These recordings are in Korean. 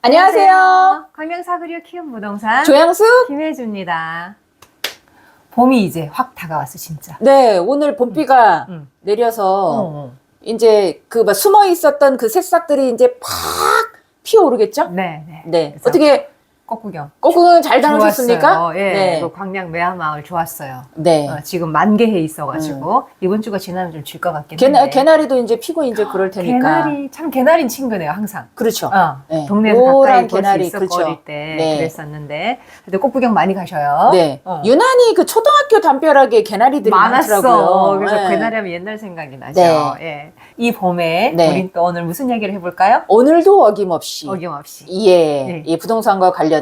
안녕하세요. 광명사그리오 키움 부동산 조양수. 김혜주입니다. 봄이 이제 확 다가왔어, 진짜. 네, 오늘 봄비가 응. 내려서 이제 그 막 숨어 있었던 그 새싹들이 이제 팍 피어오르겠죠? 네, 네. 네. 그래서 어떻게 꽃구경. 꽃구경 잘 다녀오셨습니까? 좋았어요. 예. 네. 그 광양 외화마을 좋았어요. 네. 지금 만개해 있어가지고 이번 주가 지나면 좀 질 것 같긴 한데. 개나리도 이제 피고 이제 그럴 테니까. 개나리는 친근해요, 항상. 그렇죠. 네. 동네에서 가까이 볼 수 있어 그렇죠. 어릴 때 네. 그랬었는데. 근데 꽃구경 많이 가셔요. 네. 유난히 그 초등학교 담벼락에 개나리들이 많았어. 많더라고요. 그래서 네. 개나리 하면 옛날 생각이 나죠. 네. 예. 이 봄에 네. 우린 또 오늘 무슨 얘기를 해볼까요? 오늘도 어김없이. 어김없이. 예. 네. 이 부동산과 관련된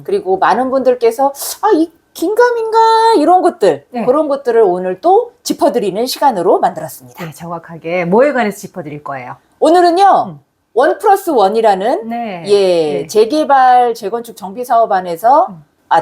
그리고 많은 분들께서 이 긴가민가 이런 것들 네. 그런 것들을 오늘 또 짚어드리는 시간으로 만들었습니다. 네, 정확하게 뭐에 관해서 짚어드릴 거예요? 오늘은요 1+1이라는 네. 예 네. 재개발 재건축 정비 사업 안에서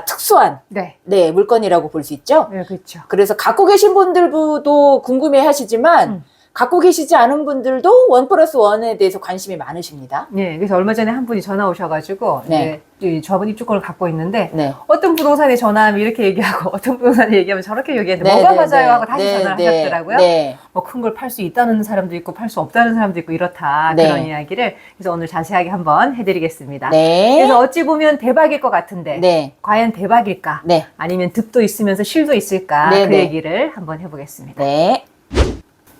특수한 네. 네 물건이라고 볼 수 있죠. 네, 그렇죠. 그래서 갖고 계신 분들도 궁금해하시지만 갖고 계시지 않은 분들도 1+1에 대해서 관심이 많으십니다. 네, 그래서 얼마 전에 한 분이 전화 오셔가지고 네. 이제 저분 입주권을 갖고 있는데 네. 어떤 부동산에 전화하면 이렇게 얘기하고 어떤 부동산에 얘기하면 저렇게 얘기하는데 네, 뭐가 네, 맞아요 네. 하고 다시 네, 전화를 네, 하셨더라고요. 네. 뭐 큰 걸 팔 수 있다는 사람도 있고 팔 수 없다는 사람도 있고 이렇다 네. 그런 이야기를 그래서 오늘 자세하게 한번 해드리겠습니다. 네. 그래서 어찌 보면 대박일 것 같은데 네. 과연 대박일까? 네. 아니면 득도 있으면서 실도 있을까? 네, 그 네. 얘기를 한번 해보겠습니다. 네.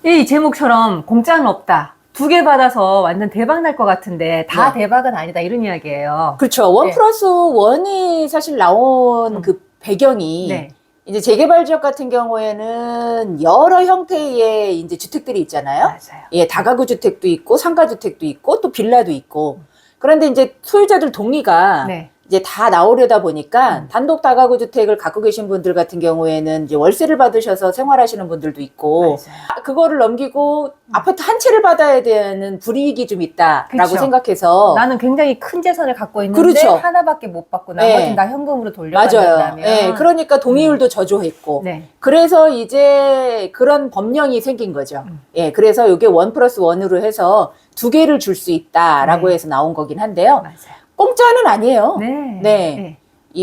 이 제목처럼 공짜는 없다. 2개 받아서 완전 대박 날 것 같은데 다 네. 대박은 아니다 이런 이야기예요. 그렇죠. 1+1이 사실 나온 그 배경이 네. 이제 재개발 지역 같은 경우에는 여러 형태의 이제 주택들이 있잖아요. 맞아요. 예, 다가구 주택도 있고 상가 주택도 있고 또 빌라도 있고. 그런데 이제 소유자들 동의가 네. 이제 다 나오려다 보니까 단독 다가구 주택을 갖고 계신 분들 같은 경우에는 이제 월세를 받으셔서 생활하시는 분들도 있고 맞아요. 그거를 넘기고 아파트 한 채를 받아야 되는 불이익이 좀 있다라고 그쵸. 생각해서 나는 굉장히 큰 재산을 갖고 있는데 그렇죠. 하나밖에 못 받고 나머지는 네. 다 현금으로 돌려받는다면 맞아요. 예, 그러니까 동의율도 저조했고 네. 그래서 이제 그런 법령이 생긴 거죠. 예, 그래서 이게 1+1으로 해서 2개를 줄 수 있다라고 네. 해서 나온 거긴 한데요. 맞아요. 공짜는 아니에요. 네. 네.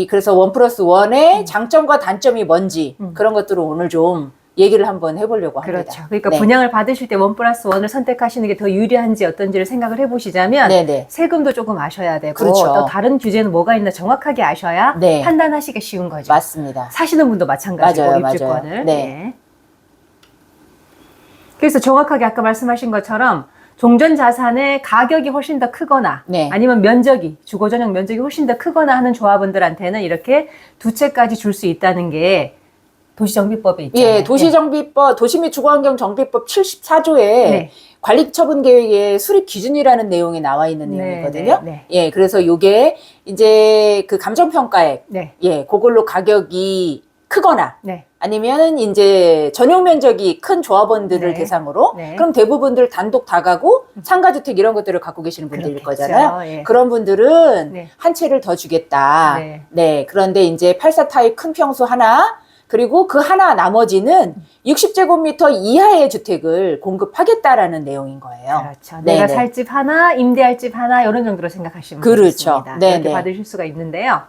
그래서 1+1의 장점과 단점이 뭔지 그런 것들을 오늘 좀 얘기를 한번 해보려고 합니다. 그렇죠. 그러니까 네. 분양을 받으실 때 1+1을 선택하시는 게 더 유리한지 어떤지를 생각을 해보시자면 네네. 세금도 조금 아셔야 되고 그렇죠. 또 다른 규제는 뭐가 있나 정확하게 아셔야 네. 판단하시기 쉬운 거죠. 맞습니다. 사시는 분도 마찬가지고 맞아요, 입주권을. 맞아요. 네. 그래서 정확하게 아까 말씀하신 것처럼 종전 자산의 가격이 훨씬 더 크거나 네. 아니면 면적이 주거 전용 면적이 훨씬 더 크거나 하는 조합원들한테는 이렇게 2채까지 줄 수 있다는 게 도시정비법에 있잖아요. 예, 도시정비법, 도시 및 주거환경정비법 74조에 네. 관리처분계획의 수립 기준이라는 내용이 나와 있는 네, 내용이거든요. 네, 네. 예, 그래서 요게 이제 그 감정평가액, 네. 예, 그걸로 가격이 크거나 네. 아니면은 이제 전용 면적이 큰 조합원들을 네. 대상으로 네. 그럼 대부분들 단독 다가구, 상가주택 이런 것들을 갖고 계시는 분들일 그렇겠죠. 거잖아요. 예. 그런 분들은 네. 한 채를 더 주겠다. 네. 네. 그런데 이제 84 타입 큰 평수 하나 그리고 그 하나 나머지는 60제곱미터 이하의 주택을 공급하겠다라는 내용인 거예요. 그렇죠. 네네. 내가 살 집 하나, 임대할 집 하나 이런 정도로 생각하시면 그렇죠. 되겠습니다. 네네. 이렇게 받으실 수가 있는데요.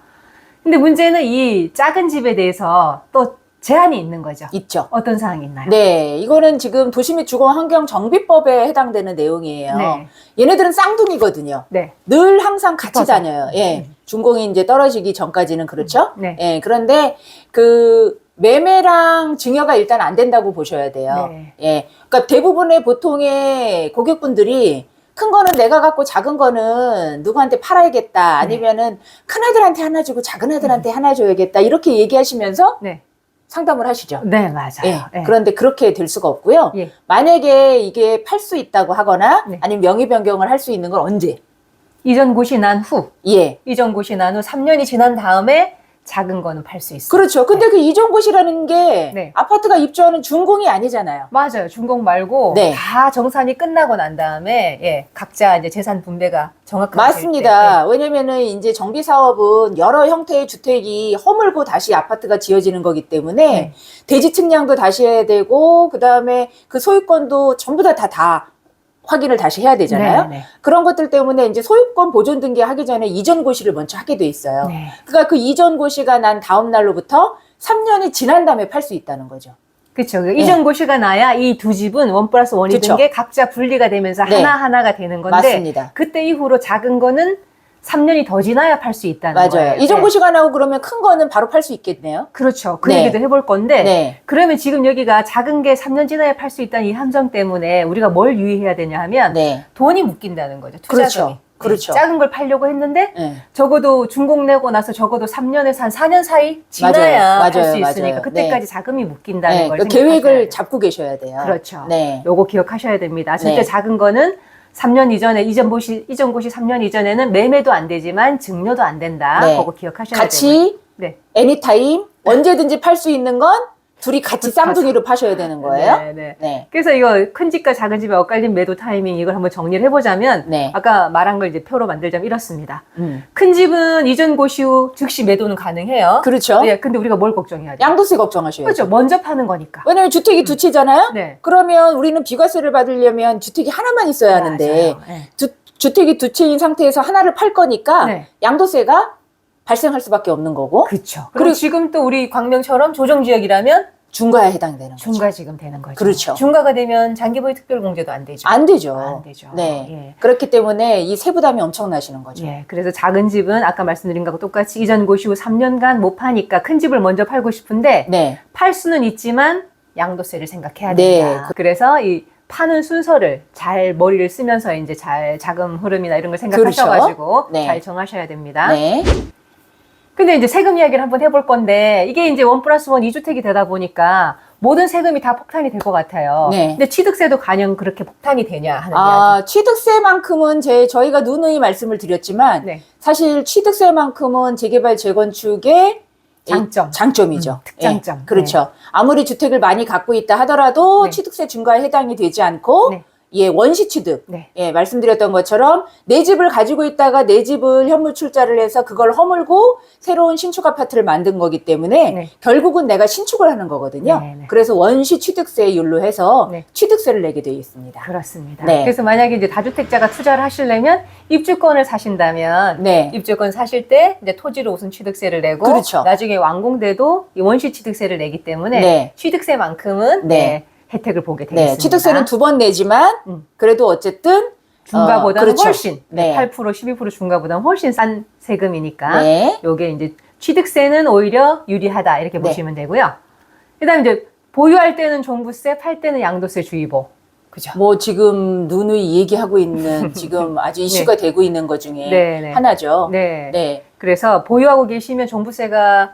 근데 문제는 이 작은 집에 대해서 또 제한이 있는 거죠. 있죠. 어떤 사항이 있나요? 네, 이거는 지금 도시 및 주거환경정비법에 해당되는 내용이에요. 네. 얘네들은 쌍둥이거든요. 네. 늘 항상 같이 붙어서. 다녀요. 예. 준공이 이제 떨어지기 전까지는 그렇죠. 네. 예. 그런데 그 매매랑 증여가 일단 안 된다고 보셔야 돼요. 네. 예. 그러니까 대부분의 보통의 고객분들이 큰 거는 내가 갖고 작은 거는 누구한테 팔아야겠다. 아니면은 큰 애들한테 하나 주고 작은 애들한테 하나 줘야겠다. 이렇게 얘기하시면서 네. 상담을 하시죠. 네, 맞아요. 예. 네. 그런데 그렇게 될 수가 없고요. 예. 만약에 이게 팔 수 있다고 하거나 네. 아니면 명의 변경을 할 수 있는 건 언제? 이전 고시 난 후, 예. 이전 고시 난 후 3년이 지난 다음에 작은 거는 팔 수 있어요. 그렇죠. 근데 그 이전고시라는 게 네. 아파트가 입주하는 준공이 아니잖아요. 맞아요. 준공 말고 네. 다 정산이 끝나고 난 다음에 예, 각자 이제 재산 분배가 정확하게 맞습니다. 왜냐면은 이제 정비 사업은 여러 형태의 주택이 허물고 다시 아파트가 지어지는 거기 때문에 네. 대지 측량도 다시 해야 되고 그다음에 그 소유권도 전부 다 확인을 다시 해야 되잖아요. 네. 그런 것들 때문에 이제 소유권 보존 등기하기 전에 이전 고시를 먼저 하게 돼 있어요. 네. 그러니까 그 이전 고시가 난 다음 날로부터 3년이 지난 다음에 팔 수 있다는 거죠. 그렇죠. 이전 고시가 나야 이 두 집은 1+1이든 그쵸. 게 각자 분리가 되면서 네. 하나하나가 되는 건데 맞습니다. 그때 이후로 작은 거는 3년이 더 지나야 팔 수 있다는 맞아요. 거예요. 이전 네. 고시가 나오고 그러면 큰 거는 바로 팔 수 있겠네요. 그렇죠. 그 네. 얘기도 해볼 건데 네. 그러면 지금 여기가 작은 게 3년 지나야 팔 수 있다는 이 함정 때문에 우리가 뭘 유의해야 되냐 하면 네. 돈이 묶인다는 거죠. 투자금이. 그렇죠. 그렇죠. 작은 걸 팔려고 했는데 네. 적어도 준공 내고 나서 적어도 3년에서 한 4년 사이 지나야 맞아요. 팔 수 맞아요. 있으니까 맞아요. 그때까지 네. 자금이 묶인다는 네. 걸 그 생각하셔야 계획을 돼요. 잡고 계셔야 돼요. 그렇죠. 네. 요거 기억하셔야 됩니다. 절대 네. 작은 거는 3년 이전에 이전 고시 3년 이전에는 매매도 안 되지만 증여도 안 된다. 네. 그거 기억하셔야 돼요. 같이 네. 애니타임 언제든지 팔 수 있는 건 둘이 같이 쌍둥이로 파셔야 되는 거예요. 네, 네. 네. 그래서 이거 큰 집과 작은 집의 엇갈린 매도 타이밍 이걸 한번 정리를 해보자면 네. 아까 말한 걸 이제 표로 만들자면 이렇습니다. 큰 집은 이전 고시 후 즉시 매도는 가능해요. 그렇죠. 예, 근데 우리가 뭘 걱정해야 돼요? 양도세 걱정하셔야죠. 그렇죠. 먼저 파는 거니까. 왜냐면 주택이 두 채잖아요. 네. 그러면 우리는 비과세를 받으려면 주택이 하나만 있어야 하는데 맞아요. 네. 주택이 두 채인 상태에서 하나를 팔 거니까 네. 양도세가 발생할 수밖에 없는 거고 그렇죠. 그리고 그리고 지금 또 우리 광명처럼 조정지역이라면 중과에 해당되는 거죠. 중과 지금 되는 거죠. 그렇죠. 중과가 되면 장기보유 특별공제도 안 되죠. 안 되죠. 안 되죠. 네. 예. 그렇기 때문에 이 세부담이 엄청나시는 거죠. 예, 그래서 작은 집은 아까 말씀드린 거하고 똑같이 이전 고시 후 3년간 못 파니까 큰 집을 먼저 팔고 싶은데 네. 팔 수는 있지만 양도세를 생각해야 네. 된다. 그래서 이 파는 순서를 잘 머리를 쓰면서 이제 잘 자금 흐름이나 이런 걸 생각하셔가지고 그렇죠. 네. 잘 정하셔야 됩니다. 네. 근데 이제 세금 이야기를 한번 해볼 건데 이게 이제 1+1 2주택이 되다 보니까 모든 세금이 다 폭탄이 될 것 같아요. 네. 근데 취득세도 가령 그렇게 폭탄이 되냐 하는 취득세만큼은 저희가 누누이 말씀을 드렸지만 이야기. 네. 사실 취득세만큼은 재개발 재건축의 장점이죠. 특장점. 예, 그렇죠. 아무리 주택을 많이 갖고 있다 하더라도 네. 취득세 중과에 해당이 되지 않고 네. 예, 원시 취득. 네. 예, 말씀드렸던 것처럼 내 집을 가지고 있다가 내 집을 현물 출자를 해서 그걸 허물고 새로운 신축 아파트를 만든 거기 때문에 네. 결국은 내가 신축을 하는 거거든요. 네, 네. 그래서 원시 취득세율로 해서 네. 취득세를 내게 되어 있습니다. 그렇습니다. 네. 그래서 만약에 이제 다주택자가 투자를 하시려면 입주권을 사신다면 네. 입주권 사실 때 이제 토지로 우선 취득세를 내고 그렇죠. 나중에 완공돼도 이 원시 취득세를 내기 때문에 네. 취득세만큼은 네. 네, 혜택을 보게 되겠습니다. 네, 취득세는 2번 내지만 그래도 어쨌든 중과보다는 그렇죠. 훨씬 네. 8% 12% 중과보다는 훨씬 싼 세금이니까 네. 요게 이제 취득세는 오히려 유리하다 이렇게 네. 보시면 되고요. 그다음에 이제 보유할 때는 종부세, 팔 때는 양도세 주의보. 그죠? 뭐 지금 누누이 얘기하고 있는 지금 아주 이슈가 되고 있는 것 중에 네, 네. 하나죠. 네. 네. 그래서 보유하고 계시면 종부세가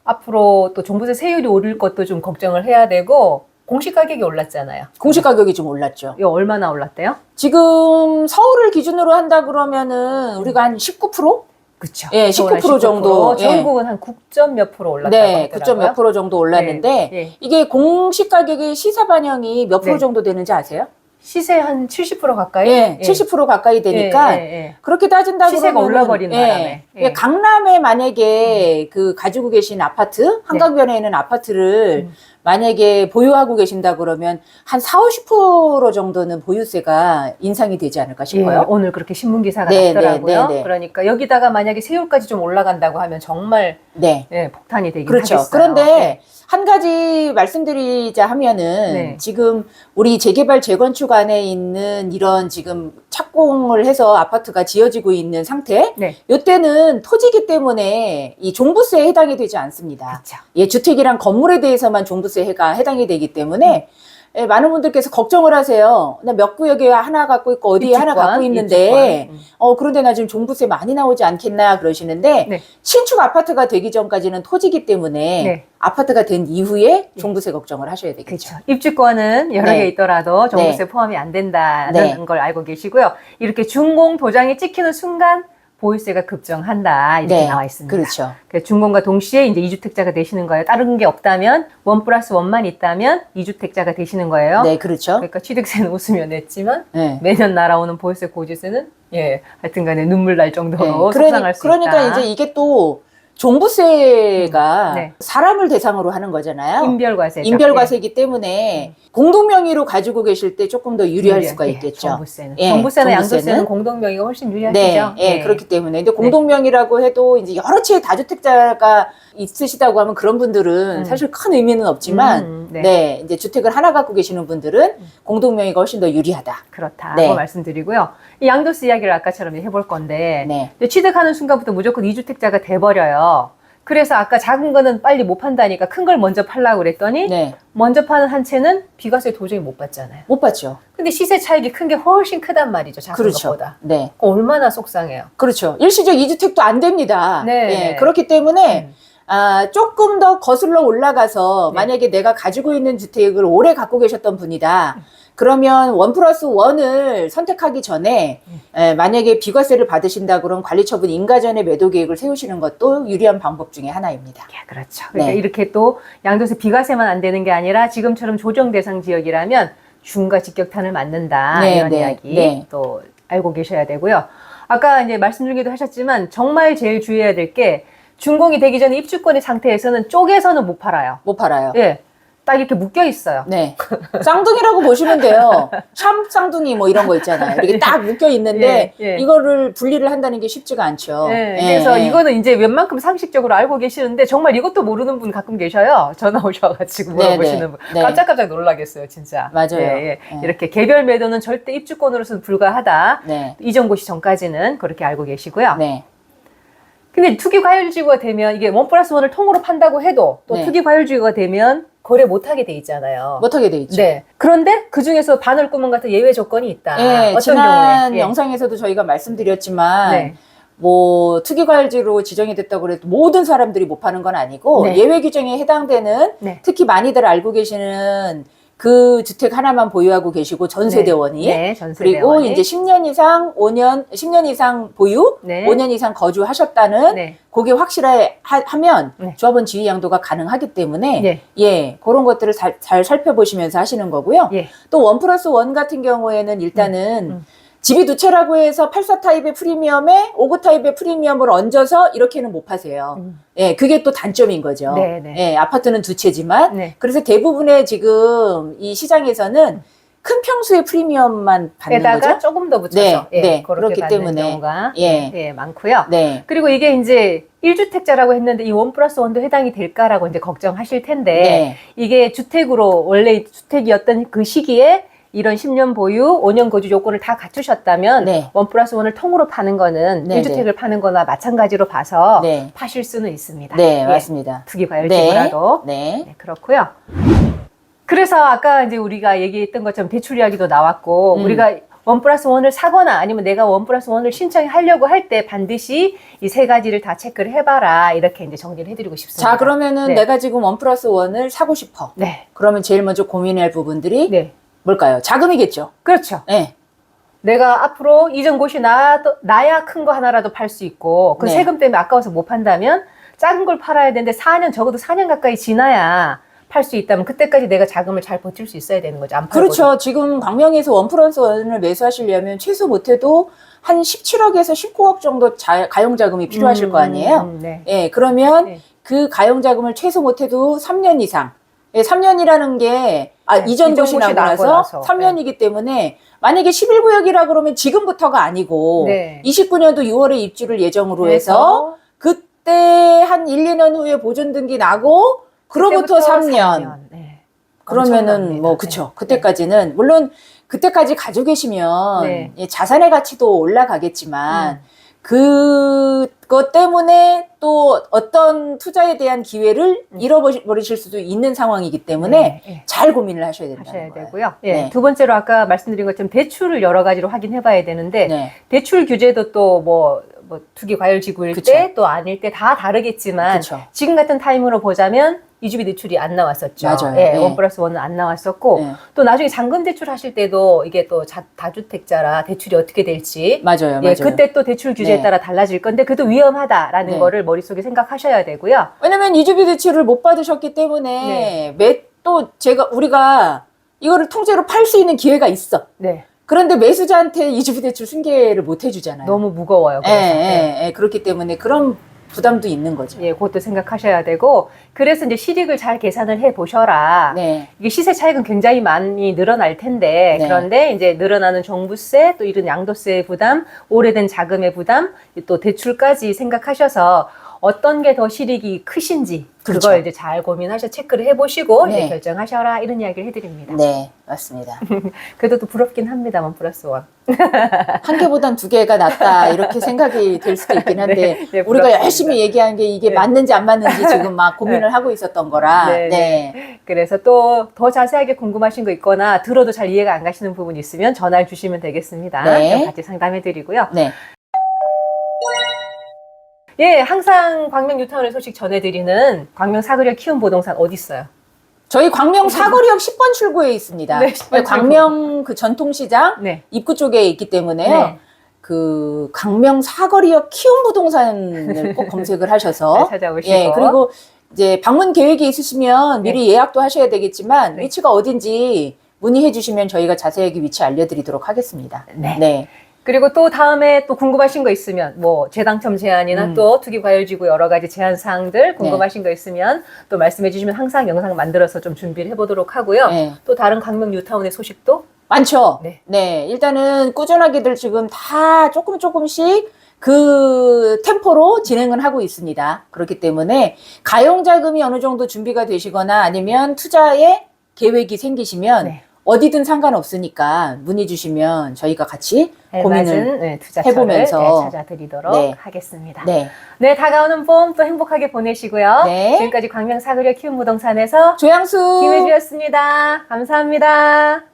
앞으로 또 종부세 세율이 오를 것도 좀 걱정을 해야 되고 공시 가격이 올랐잖아요. 공시 가격이 좀 올랐죠. 이거 얼마나 올랐대요? 지금 서울을 기준으로 한다 그러면은 우리가 한 19%? 그렇죠. 예, 19% 정도. 예. 전국은 한 9점 몇 프로 올랐다고 네, 하더라고요. 9점 몇 프로 정도 올랐는데 네, 예. 이게 공시 가격의 시세 반영이 몇 프로 네. 정도 되는지 아세요? 시세 한 70% 가까이? 예, 70% 가까이 되니까 예, 예. 그렇게 따진다 시세가 그러면은 올라버린 바람에. 예. 예, 강남에 만약에 그 가지고 계신 아파트, 한강변에 있는 아파트를 만약에 보유하고 계신다 그러면 한 40~50% 정도는 보유세가 인상이 되지 않을까 싶어요. 예, 오늘 그렇게 신문 기사가 네, 났더라고요. 네, 네. 그러니까 여기다가 만약에 세율까지 좀 올라간다고 하면 정말 네. 예, 폭탄이 되긴 그렇죠. 하겠어요. 그런데 네. 한 가지 말씀드리자 하면은 네. 지금 우리 재개발 재건축 안에 있는 이런 지금 착공을 해서 아파트가 지어지고 있는 상태, 네. 이때는 토지기 때문에 이 종부세에 해당이 되지 않습니다. 그렇죠. 예, 주택이랑 건물에 대해서만 종부세가 해당이 되기 때문에 예, 많은 분들께서 걱정을 하세요. 나 몇 구역에 하나 갖고 있고 어디에 하나 갖고 있는데 입주권. 그런데 나 지금 종부세 많이 나오지 않겠나 그러시는데 네. 신축 아파트가 되기 전까지는 토지기 때문에 네. 아파트가 된 이후에 종부세 걱정을 하셔야 되겠죠. 그렇죠. 입주권은 여러 네. 개 있더라도 종부세 네. 포함이 안 된다는 네. 걸 알고 계시고요. 이렇게 준공 도장이 찍히는 순간 보유세가 급증한다 이렇게 네. 나와 있습니다. 그렇죠. 그래서 준공과 동시에 이제 2주택자가 되시는 거예요. 다른 게 없다면 1+1만 있다면 2주택자가 되시는 거예요. 네, 그렇죠. 그러니까 취득세는 웃으며 냈지만 네. 매년 날아오는 보유세 고지세는 예 하여튼간에 눈물 날 정도로 네. 속상할 수 그러니까 있다. 이제 이게 또 종부세가 네. 사람을 대상으로 하는 거잖아요. 인별과세죠. 인별과세이기 때문에 공동명의로 가지고 계실 때 조금 더 유리할 수가 있겠죠. 정부세는. 예, 정부세나 정부세는. 양도세는 공동명의가 훨씬 유리하시죠. 네, 예, 그렇기 때문에. 근데 공동명의라고 해도 이제 여러 채의 다주택자가 있으시다고 하면 그런 분들은 사실 큰 의미는 없지만, 네, 이제 주택을 하나 갖고 계시는 분들은 공동명의가 훨씬 더 유리하다. 그렇다고 네. 말씀드리고요. 이 양도세 이야기를 아까처럼 해볼 건데, 네. 근데 취득하는 순간부터 무조건 2주택자가 돼버려요. 그래서 아까 작은 거는 빨리 못 판다니까 큰 걸 먼저 팔라고 그랬더니, 네. 먼저 파는 한 채는 비과세 도저히 못 받잖아요. 못 받죠. 근데 시세 차익이 큰 게 훨씬 크단 말이죠. 작은 그렇죠. 것보다. 네. 얼마나 속상해요. 그렇죠. 일시적 2주택도 안 됩니다. 네. 예, 그렇기 때문에 조금 더 거슬러 올라가서 네. 만약에 내가 가지고 있는 주택을 오래 갖고 계셨던 분이다. 그러면 1+1을 선택하기 전에 만약에 비과세를 받으신다 그러면 관리처분 인가 전에 매도 계획을 세우시는 것도 유리한 방법 중에 하나입니다. 예, 그렇죠. 그러니까 네. 이렇게 또 양도세 비과세만 안 되는 게 아니라 지금처럼 조정 대상 지역이라면 중과 직격탄을 맞는다. 네, 이런 네, 이야기 네. 또 알고 계셔야 되고요. 아까 이제 말씀 중에도 하셨지만 정말 제일 주의해야 될 게 준공이 되기 전에 입주권의 상태에서는 쪼개서는 못 팔아요. 못 팔아요. 예. 딱 이렇게 묶여 있어요. 네. 쌍둥이라고 보시면 돼요. 샴 쌍둥이 뭐 이런 거 있잖아요. 이렇게 딱 묶여 있는데 예, 예. 이거를 분리를 한다는 게 쉽지가 않죠. 예, 예, 그래서 예. 이거는 이제 웬만큼 상식적으로 알고 계시는데 정말 이것도 모르는 분 가끔 계셔요. 전화 오셔가지고 네, 물어보시는 네, 분. 네. 깜짝깜짝 놀라겠어요, 진짜. 맞아요. 예, 예. 예. 이렇게 개별 매도는 절대 입주권으로서는 불가하다. 네. 이전고시 전까지는 그렇게 알고 계시고요. 네. 근데 투기 과열지구가 되면 이게 1+1을 통으로 판다고 해도 또 네. 투기 과열지구가 되면 거래 못하게 돼 있잖아요. 못하게 돼 있죠. 네. 그런데 그 중에서 바늘구멍 같은 예외 조건이 있다. 예, 어떤 지난 경우에? 예. 영상에서도 저희가 말씀드렸지만 네. 뭐 투기과열지로 지정이 됐다고 해도 모든 사람들이 못 파는 건 아니고 네. 예외 규정에 해당되는 네. 특히 많이들 알고 계시는 그 주택 하나만 보유하고 계시고 전세대원이 네, 전세대원이. 그리고 이제 10년 이상 보유, 네. 5년 이상 거주하셨다는 네. 그게 확실하면 네. 조합원 지위 양도가 가능하기 때문에 네. 예, 그런 것들을 잘 살펴보시면서 하시는 거고요. 예. 또 1+1 같은 경우에는 일단은 집이 두 채라고 해서 84 타입의 프리미엄에 59 타입의 프리미엄을 얹어서 이렇게는 못 파세요. 예, 그게 또 단점인 거죠. 네, 네. 예, 아파트는 두 채지만 네. 그래서 대부분의 지금 이 시장에서는 큰 평수의 프리미엄만 받는 에다가 거죠. 조금 더 붙여서 네, 예, 네. 그렇게 그렇기 받는 때문에 경우가 예. 예, 많고요. 네. 그리고 이게 이제 1주택자라고 했는데 이 1+1도 해당이 될까라고 이제 걱정하실 텐데 네. 이게 주택으로 원래 주택이었던 그 시기에 이런 10년 보유, 5년 거주 요건을 다 갖추셨다면 네. 1+1을 통으로 파는 거는 네, 1주택을 파는 거나 마찬가지로 봐서 네. 파실 수는 있습니다. 네, 예, 맞습니다. 투기 과열지구라도. 네. 네, 그렇고요. 그래서 아까 이제 우리가 얘기했던 것처럼 대출 이야기도 나왔고 우리가 1+1을 사거나 아니면 내가 1+1을 신청하려고 할 때 반드시 이 세 가지를 다 체크를 해봐라 이렇게 이제 정리를 해드리고 싶습니다. 자, 그러면은 네. 내가 지금 1+1을 사고 싶어. 네, 그러면 제일 먼저 고민할 부분들이 네, 뭘까요? 자금이겠죠. 그렇죠. 네. 내가 앞으로 이전 곳이 나야 큰 거 하나라도 팔 수 있고 그 네. 세금 때문에 아까워서 못 판다면 작은 걸 팔아야 되는데 4년 적어도 4년 가까이 지나야 팔 수 있다면 그때까지 내가 자금을 잘 버틸 수 있어야 되는 거죠. 안 팔고도. 그렇죠. 지금 광명에서 1+1을 매수하시려면 최소 못해도 한 17억에서 19억 정도 가용자금이 필요하실 거 아니에요. 네. 예, 그러면 네. 그 가용자금을 최소 못해도 3년 이상. 예, 3년이라는 게, 네, 이전 곳이 이전 곳이 나고 나고 나서 나서. 3년이기 때문에 만약에 11구역이라 그러면 지금부터가 아니고 네. 29년도 6월에 입주를 예정으로 해서 그때 한 1, 2년 후에 보존 등기 나고 그로부터 그때부터 3년. 네. 그러면은 엄청납니다. 뭐 그쵸. 그때까지는 물론 그때까지 가지고 계시면 네. 예, 자산의 가치도 올라가겠지만 그것 때문에 또 어떤 투자에 대한 기회를 잃어버리실 수도 있는 상황이기 때문에 네, 네. 잘 고민을 하셔야 된다는 하셔야 거예요. 되고요. 예, 네. 두 번째로 아까 말씀드린 것처럼 대출을 여러 가지로 확인해 봐야 되는데 네. 대출 규제도 또 뭐 투기 과열지구일 그쵸. 때 또 아닐 때 다 다르겠지만 그쵸. 지금 같은 타임으로 보자면 이주비 대출이 안 나왔었죠. 맞아요. 예, 네. 1+1은 안 나왔었고 네. 또 나중에 잔금 대출 하실 때도 이게 또 다주택자라 대출이 어떻게 될지 맞아요. 예, 그때 또 대출 규제에 네. 따라 달라질 건데 그래도 위험하다라는 네. 거를 머릿속에 생각하셔야 되고요. 왜냐면 이주비 대출을 못 받으셨기 때문에 또 우리가 이거를 통째로 팔 수 있는 기회가 있어. 네. 그런데 매수자한테 이주비 대출 승계를 못 해주잖아요. 너무 무거워요. 예, 그래서. 예, 예. 그렇기 때문에 그런 부담도 있는 거죠. 예, 그것도 생각하셔야 되고, 그래서 이제 실익을 잘 계산을 해 보셔라. 네. 이게 시세 차익은 굉장히 많이 늘어날 텐데, 네. 그런데 이제 늘어나는 종부세, 또 이런 양도세의 부담, 오래된 자금의 부담, 또 대출까지 생각하셔서 어떤 게 더 실익이 크신지, 그렇죠. 그걸 이제 잘 고민하셔 체크를 해보시고 네. 이제 결정하셔라, 이런 이야기를 해드립니다. 네, 맞습니다. 그래도 또 부럽긴 합니다, 원 플러스 원. 한 개보단 두 개가 낫다 이렇게 생각이 될 수도 있긴 한데 네, 네, 우리가 부럽습니다. 열심히 얘기한 게 이게 네. 맞는지 안 맞는지 지금 막 고민을 하고 있었던 거라. 네, 네. 그래서 또 더 자세하게 궁금하신 거 있거나 들어도 잘 이해가 안 가시는 부분이 있으면 전화를 주시면 되겠습니다. 네. 그럼 같이 상담해 드리고요. 네. 예, 항상 광명 뉴타운의 소식 전해드리는 광명 사거리역 키움 부동산 어디 있어요? 저희 광명 사거리역 10번 출구에 있습니다. 네, 10번 광명 그 전통시장 네. 입구 쪽에 있기 때문에요. 네. 그 광명 사거리역 키움 부동산을 꼭 검색을 하셔서 네, 찾아오시고. 예, 그리고 이제 방문 계획이 있으시면 미리 예약도 하셔야 되겠지만 네. 위치가 어딘지 문의해 주시면 저희가 자세하게 위치 알려드리도록 하겠습니다. 네. 네. 그리고 또 다음에 또 궁금하신 거 있으면 뭐 재당첨 제한이나 또 투기과열지구 여러 가지 제한 사항들 궁금하신 거 있으면 또 말씀해 주시면 항상 영상 만들어서 좀 준비를 해보도록 하고요. 네. 또 다른 광명 뉴타운의 소식도 많죠? 네. 네. 일단은 꾸준하게들 지금 다 조금씩 그 템포로 진행을 하고 있습니다. 그렇기 때문에 가용 자금이 어느 정도 준비가 되시거나 아니면 투자에 계획이 생기시면 네. 어디든 상관없으니까 문의 주시면 저희가 같이 고민을 맞은 투자처를 해보면서 찾아드리도록 네. 하겠습니다. 네. 네, 다가오는 봄 또 행복하게 보내시고요. 네. 지금까지 광명 사거리역 키움 부동산에서 조양수 김혜주였습니다. 감사합니다.